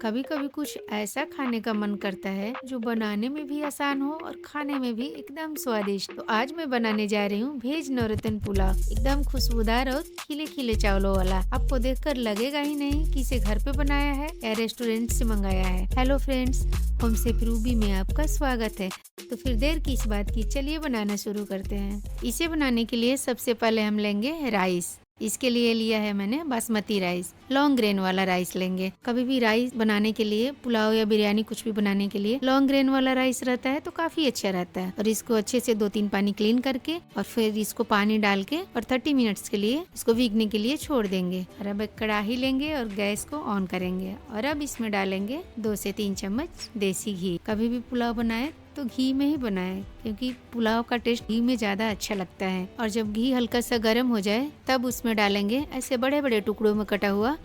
कभी कभी कुछ ऐसा खाने का मन करता है जो बनाने में भी आसान हो और खाने में भी एकदम स्वादिष्ट। तो आज मैं बनाने जा रही हूँ वेज नौरतन पुलाव, एकदम खुशबूदार और खिले खिले चावलों वाला। आपको देखकर लगेगा ही नहीं कि इसे घर पे बनाया है या रेस्टोरेंट से मंगाया है। Hello friends, home chef Ruby में आपका स्वागत है। तो फिर देर किस बात की, चलिए बनाना शुरू करते हैं। इसे बनाने के लिए सबसे पहले हम लेंगे राइस। इसके लिए लिया है मैंने बासमती राइस, लॉन्ग ग्रेन वाला राइस लेंगे। कभी भी राइस बनाने के लिए, पुलाव या बिरयानी कुछ भी बनाने के लिए लॉन्ग ग्रेन वाला राइस रहता है तो काफी अच्छा रहता है। और इसको अच्छे से 2-3 पानी क्लीन करके और फिर इसको पानी डाल के और 30 मिनट्स के लिए इसको भीगने के लिए छोड़ देंगे। और अब एक कढ़ाई लेंगे और गैस को ऑन करेंगे और अब इसमें डालेंगे 2 से 3 चम्मच देसी घी। कभी भी पुलाव बनाए तो घी में ही बनाएं, क्योंकि पुलाव का टेस्ट घी में ज्यादा अच्छा लगता है। और जब घी हल्का सा गर्म हो जाए तब उसमें डालेंगे ऐसे बड़े बड़े टुकड़ों में कटा हुआ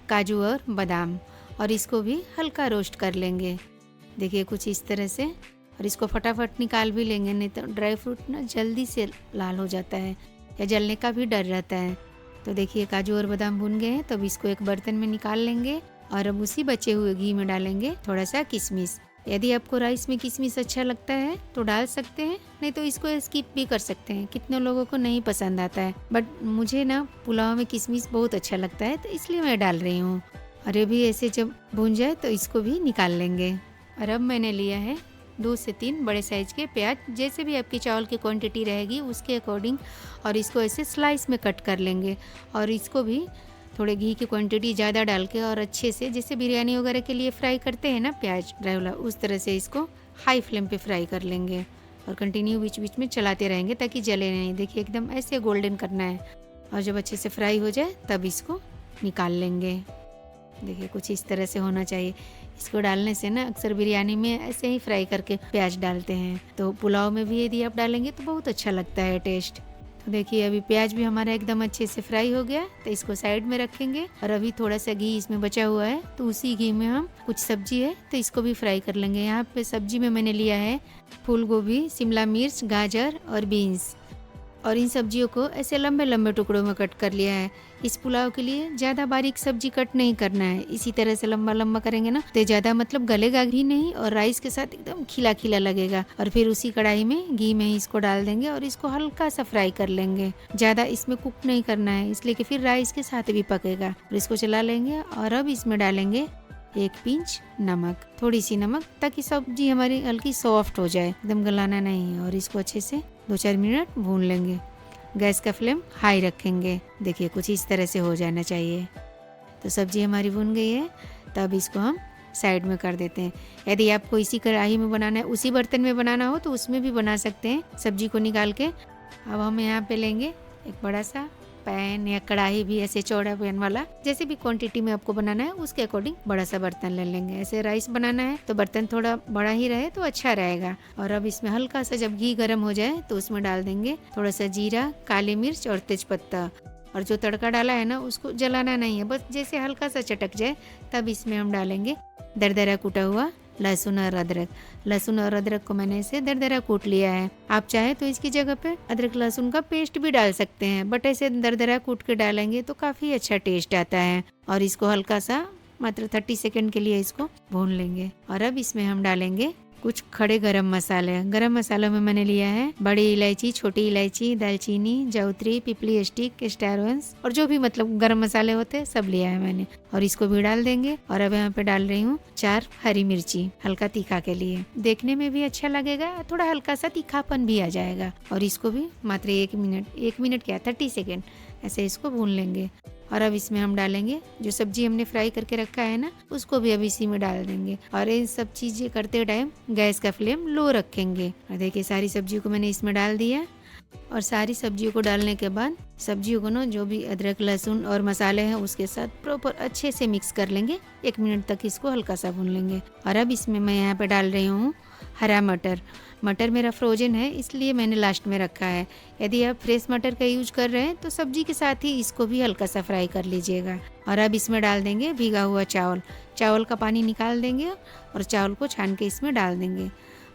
काजू और बादाम, और इसको भी हल्का रोस्ट कर लेंगे। देखिए कुछ इस तरह से। और इसको फटाफट निकाल भी लेंगे, नहीं तो ड्राई फ्रूट ना जल्दी से लाल हो जाता है या जलने का भी डर रहता है। तो देखिए काजू और बादाम भुन गए हैं, तब इसको एक बर्तन में निकाल लेंगे और अब उसी बचे हुए घी में डालेंगे थोड़ा सा किशमिश। यदि आपको राइस में किशमिश अच्छा लगता है तो डाल सकते हैं, नहीं तो इसको स्किप भी कर सकते हैं। कितने लोगों को नहीं पसंद आता है, बट मुझे ना पुलाव में किशमिश बहुत अच्छा लगता है तो इसलिए मैं डाल रही हूँ। और ये भी ऐसे जब भून जाए तो इसको भी निकाल लेंगे। और अब मैंने लिया है 2 से 3 बड़े साइज के प्याज, जैसे भी आपकी चावल की क्वांटिटी रहेगी उसके अकॉर्डिंग, और इसको ऐसे स्लाइस में कट कर लेंगे। और इसको भी थोड़े घी की क्वांटिटी ज़्यादा डाल के और अच्छे से, जैसे बिरयानी वगैरह के लिए फ्राई करते हैं ना प्याज ड्राई वाला, उस तरह से इसको हाई फ्लेम पे फ्राई कर लेंगे और कंटिन्यू बीच बीच में चलाते रहेंगे ताकि जले नहीं। देखिए एकदम ऐसे गोल्डन करना है। और जब अच्छे से फ्राई हो जाए तब इसको निकाल लेंगे। देखिए कुछ इस तरह से होना चाहिए। इसको डालने से ना अक्सर बिरयानी में ऐसे ही फ्राई करके प्याज डालते हैं, तो पुलाव में भी यदि आप डालेंगे तो बहुत अच्छा लगता है टेस्ट। तो देखिए अभी प्याज भी हमारा एकदम अच्छे से फ्राई हो गया, तो इसको साइड में रखेंगे। और अभी थोड़ा सा घी इसमें बचा हुआ है तो उसी घी में हम कुछ सब्जी है तो इसको भी फ्राई कर लेंगे। यहाँ पे सब्जी में मैंने लिया है फूल गोभी, शिमला मिर्च, गाजर और बीन्स। और इन सब्जियों को ऐसे लंबे लंबे टुकड़ों में कट कर लिया है। इस पुलाव के लिए ज़्यादा बारीक सब्जी कट नहीं करना है, इसी तरह से लंबा लंबा करेंगे ना तो ज़्यादा मतलब गलेगा भी नहीं और राइस के साथ एकदम खिला खिला लगेगा। और फिर उसी कढ़ाई में घी में ही इसको डाल देंगे और इसको हल्का सा फ्राई कर लेंगे। ज़्यादा इसमें कुक नहीं करना है, इसलिए कि फिर राइस के साथ भी पकेगा। और इसको चला लेंगे और अब इसमें डालेंगे 1 पिंच नमक, थोड़ी सी नमक, ताकि सब्जी हमारी हल्की सॉफ्ट हो जाए, एकदम गलाना नहीं है। और इसको अच्छे से 2-4 मिनट भून लेंगे। गैस का फ्लेम हाई रखेंगे। देखिए कुछ इस तरह से हो जाना चाहिए। तो सब्जी हमारी भून गई है, तब इसको हम साइड में कर देते हैं। यदि आपको इसी कढ़ाई में बनाना है, उसी बर्तन में बनाना हो तो उसमें भी बना सकते हैं सब्जी को निकाल के। अब हम यहाँ पे लेंगे एक बड़ा सा पैन या कढ़ाई, भी ऐसे चौड़ा पैन वाला, जैसे भी क्वांटिटी में आपको बनाना है उसके अकॉर्डिंग बड़ा सा बर्तन ले लेंगे। ऐसे राइस बनाना है तो बर्तन थोड़ा बड़ा ही रहे तो अच्छा रहेगा। और अब इसमें हल्का सा जब घी गर्म हो जाए तो उसमें डाल देंगे थोड़ा सा जीरा, काली मिर्च और तेजपत्ता। और जो तड़का डाला है ना उसको जलाना नहीं है, बस जैसे हल्का सा चटक जाए तब इसमें हम डालेंगे दरदरा कूटा हुआ लहसुन और अदरक। लहसुन और अदरक को मैंने इसे दरदरा कूट लिया है। आप चाहे तो इसकी जगह पे अदरक लहसुन का पेस्ट भी डाल सकते हैं, बट ऐसे दरदरा कूट के डालेंगे तो काफी अच्छा टेस्ट आता है। और इसको हल्का सा मात्र 30 सेकंड के लिए इसको भून लेंगे। और अब इसमें हम डालेंगे कुछ खड़े गरम मसाले। गरम मसालों में मैंने लिया है बड़ी इलायची, छोटी इलायची, दालचीनी, जावित्री, पिपली स्टिक, स्टार वंस, और जो भी मतलब गरम मसाले होते हैं सब लिया है मैंने। और इसको भी डाल देंगे। और अब यहाँ पे डाल रही हूँ 4 हरी मिर्ची, हल्का तीखा के लिए, देखने में भी अच्छा लगेगा, थोड़ा हल्का सा तीखापन भी आ जाएगा। और इसको भी मात्र 1 मिनट क्या 30 सेकेंड ऐसे इसको भून लेंगे। और अब इसमें हम डालेंगे जो सब्जी हमने फ्राई करके रखा है ना, उसको भी अब इसी में डाल देंगे। और इन सब चीजें करते टाइम गैस का फ्लेम लो रखेंगे। और देखिए सारी सब्जियों को मैंने इसमें डाल दिया। और सारी सब्जियों को डालने के बाद सब्जियों को ना जो भी अदरक लहसुन और मसाले हैं उसके साथ प्रॉपर अच्छे से मिक्स कर लेंगे। 1 मिनट तक इसको हल्का सा भून लेंगे। और अब इसमें मैं यहाँ पे डाल रही हूँ हरा मटर। मटर मेरा फ्रोजन है इसलिए मैंने लास्ट में रखा है। यदि आप फ्रेश मटर का यूज कर रहे हैं तो सब्जी के साथ ही इसको भी हल्का सा फ्राई कर लीजिएगा। और अब इसमें डाल देंगे भीगा हुआ चावल। चावल का पानी निकाल देंगे और चावल को छान के इसमें डाल देंगे।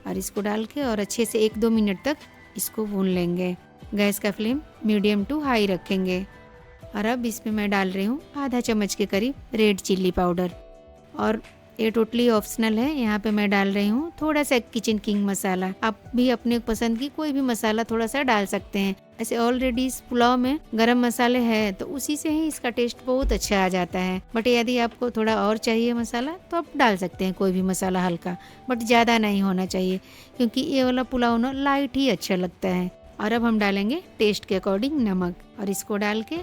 और इसको डाल के और अच्छे से 1-2 मिनट तक इसको भून लेंगे। गैस का फ्लेम मीडियम टू हाई रखेंगे। और अब इसमें मैं डाल रही हूँ आधा चम्मच के करीब रेड चिल्ली पाउडर। और ये टोटली ऑप्शनल है। यहाँ पे मैं डाल रही हूँ थोड़ा सा किचन किंग मसाला। आप भी अपने पसंद की कोई भी मसाला थोड़ा सा डाल सकते हैं। ऐसे ऑलरेडी इस पुलाव में गरम मसाले हैं तो उसी से ही इसका टेस्ट बहुत अच्छा आ जाता है। बट यदि आपको थोड़ा और चाहिए मसाला तो आप डाल सकते हैं कोई भी मसाला हल्का, बट ज़्यादा नहीं होना चाहिए क्योंकि ये वाला पुलाव ना लाइट ही अच्छा लगता है। और अब हम डालेंगे टेस्ट के अकॉर्डिंग नमक और इसको डाल के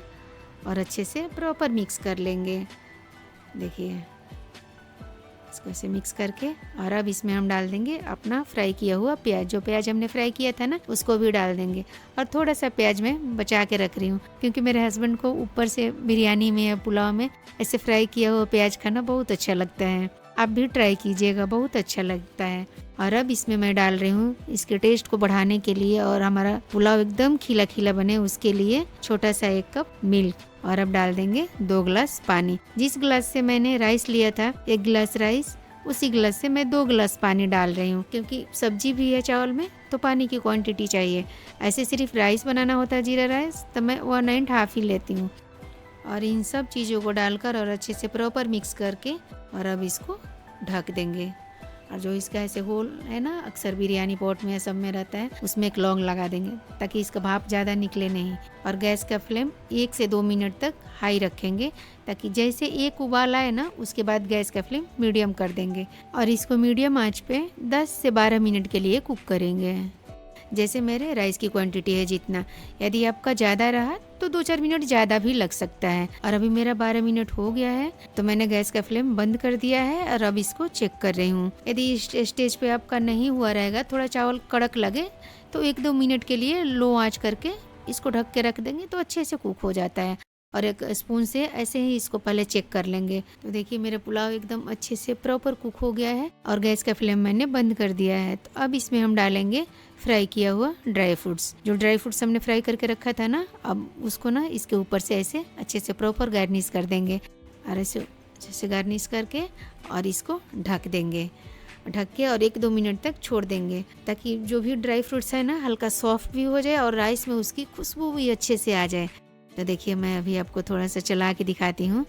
और अच्छे से प्रॉपर मिक्स कर लेंगे। देखिए इसको ऐसे मिक्स करके और अब इसमें हम डाल देंगे अपना फ्राई किया हुआ प्याज। जो प्याज हमने फ्राई किया था ना उसको भी डाल देंगे। और थोड़ा सा प्याज मैं बचा के रख रही हूँ क्योंकि मेरे हस्बैंड को ऊपर से बिरयानी में या पुलाव में ऐसे फ्राई किया हुआ प्याज खाना बहुत अच्छा लगता है। आप भी ट्राई कीजिएगा, बहुत अच्छा लगता है। और अब इसमें मैं डाल रही हूँ इसके टेस्ट को बढ़ाने के लिए और हमारा पुलाव एकदम खिला खिला बने उसके लिए छोटा सा 1 कप मिल्क। और अब डाल देंगे 2 गिलास पानी। जिस गिलास से मैंने राइस लिया था 1 गिलास राइस, उसी गिलास से मैं 2 गिलास पानी डाल रही हूँ क्योंकि सब्जी भी है चावल में तो पानी की क्वांटिटी चाहिए। ऐसे सिर्फ राइस बनाना होता है जीरा राइस तो मैं 1.5 ही लेती हूँ। और इन सब चीज़ों को डालकर और अच्छे से प्रॉपर मिक्स करके और अब इसको ढक देंगे। और जो इसका ऐसे होल है ना, अक्सर बिरयानी पॉट में सब में रहता है, उसमें एक लौंग लगा देंगे ताकि इसका भाप ज़्यादा निकले नहीं। और गैस का फ्लेम 1 से 2 मिनट तक हाई रखेंगे ताकि जैसे एक उबाल आए ना उसके बाद गैस का फ्लेम मीडियम कर देंगे और इसको मीडियम आंच पे 10 से 12 मिनट के लिए कुक करेंगे। जैसे मेरे राइस की क्वांटिटी है जितना, यदि आपका ज़्यादा रहा तो 2-4 मिनट ज़्यादा भी लग सकता है। और अभी मेरा 12 मिनट हो गया है तो मैंने गैस का फ्लेम बंद कर दिया है और अब इसको चेक कर रही हूँ। यदि इस स्टेज पे आपका नहीं हुआ रहेगा, थोड़ा चावल कड़क लगे तो 1-2 मिनट के लिए लो आंच करके इसको ढक के रख देंगे तो अच्छे से कुक हो जाता है। और एक स्पून से ऐसे ही इसको पहले चेक कर लेंगे। तो देखिए मेरा पुलाव एकदम अच्छे से प्रॉपर कुक हो गया है और गैस का फ्लेम मैंने बंद कर दिया है। तो अब इसमें हम डालेंगे फ्राई किया हुआ ड्राई फ्रूट्स। जो ड्राई फ्रूट्स हमने फ्राई करके रखा था ना, अब उसको ना इसके ऊपर से ऐसे अच्छे से प्रॉपर गार्निश कर देंगे और ऐसे अच्छे से गार्निश करके और इसको ढक देंगे। ढक के और 1-2 मिनट तक छोड़ देंगे ताकि जो भी ड्राई फ्रूट्स है ना हल्का सॉफ्ट भी हो जाए और राइस में उसकी खुशबू भी अच्छे से आ जाए। तो देखिए मैं अभी आपको थोड़ा सा चला के दिखाती हूँ।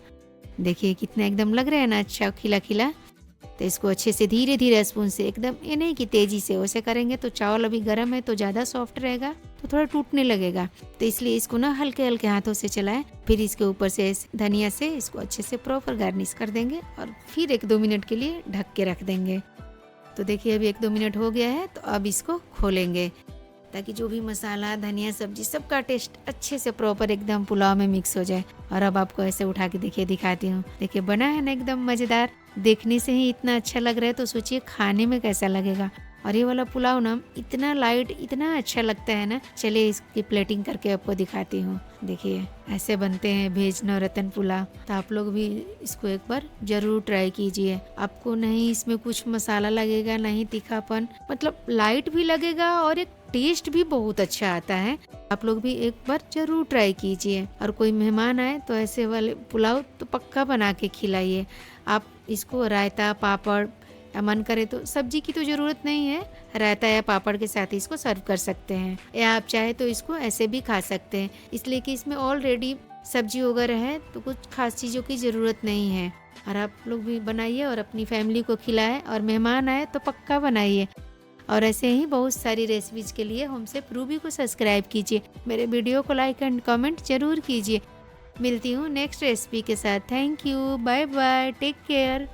देखिए कितना एकदम लग रहा है ना अच्छा खिला खिला। तो इसको अच्छे से धीरे धीरे स्पून से, एकदम ये नहीं कि तेजी से, वैसे करेंगे तो चावल अभी गर्म है तो ज़्यादा सॉफ्ट रहेगा तो थोड़ा टूटने लगेगा। तो इसलिए इसको ना हल्के हल्के हाथों से चलाएं। फिर इसके ऊपर से धनिया से इसको अच्छे से प्रॉपर गार्निश कर देंगे और फिर 1-2 मिनट के लिए ढक के रख देंगे। तो देखिए अभी 1-2 मिनट हो गया है तो अब इसको खोलेंगे ताकि जो भी मसाला धनिया सब्जी सबका टेस्ट अच्छे से प्रॉपर एकदम पुलाव में मिक्स हो जाए। और अब आपको ऐसे उठा के देखिए दिखाती हूँ। देखिए बना है ना एकदम मज़ेदार, देखने से ही इतना अच्छा लग रहा है तो सोचिए खाने में कैसा लगेगा। और ये वाला पुलाव ना इतना लाइट इतना अच्छा लगता है ना। चलिए इसकी प्लेटिंग करके आपको दिखाती हूँ। देखिए ऐसे बनते हैं वेज नवरत्न पुलाव। तो आप लोग भी इसको एक बार जरूर ट्राई कीजिए। आपको नहीं इसमें कुछ मसाला लगेगा, नहीं तीखापन, मतलब लाइट भी लगेगा और एक टेस्ट भी बहुत अच्छा आता है। आप लोग भी एक बार जरूर ट्राई कीजिए। और कोई मेहमान आए तो ऐसे वाले पुलाव तो पक्का बना के खिलाइए। आप इसको रायता पापड़ या मन करे तो सब्जी की तो ज़रूरत नहीं है, रायता या पापड़ के साथ इसको सर्व कर सकते हैं या आप चाहे तो इसको ऐसे भी खा सकते हैं, इसलिए कि इसमें ऑलरेडी सब्जी वगैरह है तो कुछ खास चीज़ों की ज़रूरत नहीं है। और आप लोग भी बनाइए और अपनी फैमिली को खिलाएं और मेहमान आए तो पक्का बनाइए। और ऐसे ही बहुत सारी रेसिपीज़ के लिए हमसे रूबी को सब्सक्राइब कीजिए। मेरे वीडियो को लाइक एंड कमेंट जरूर कीजिए। मिलती हूँ नेक्स्ट रेसिपी के साथ। Thank you, bye bye, take care.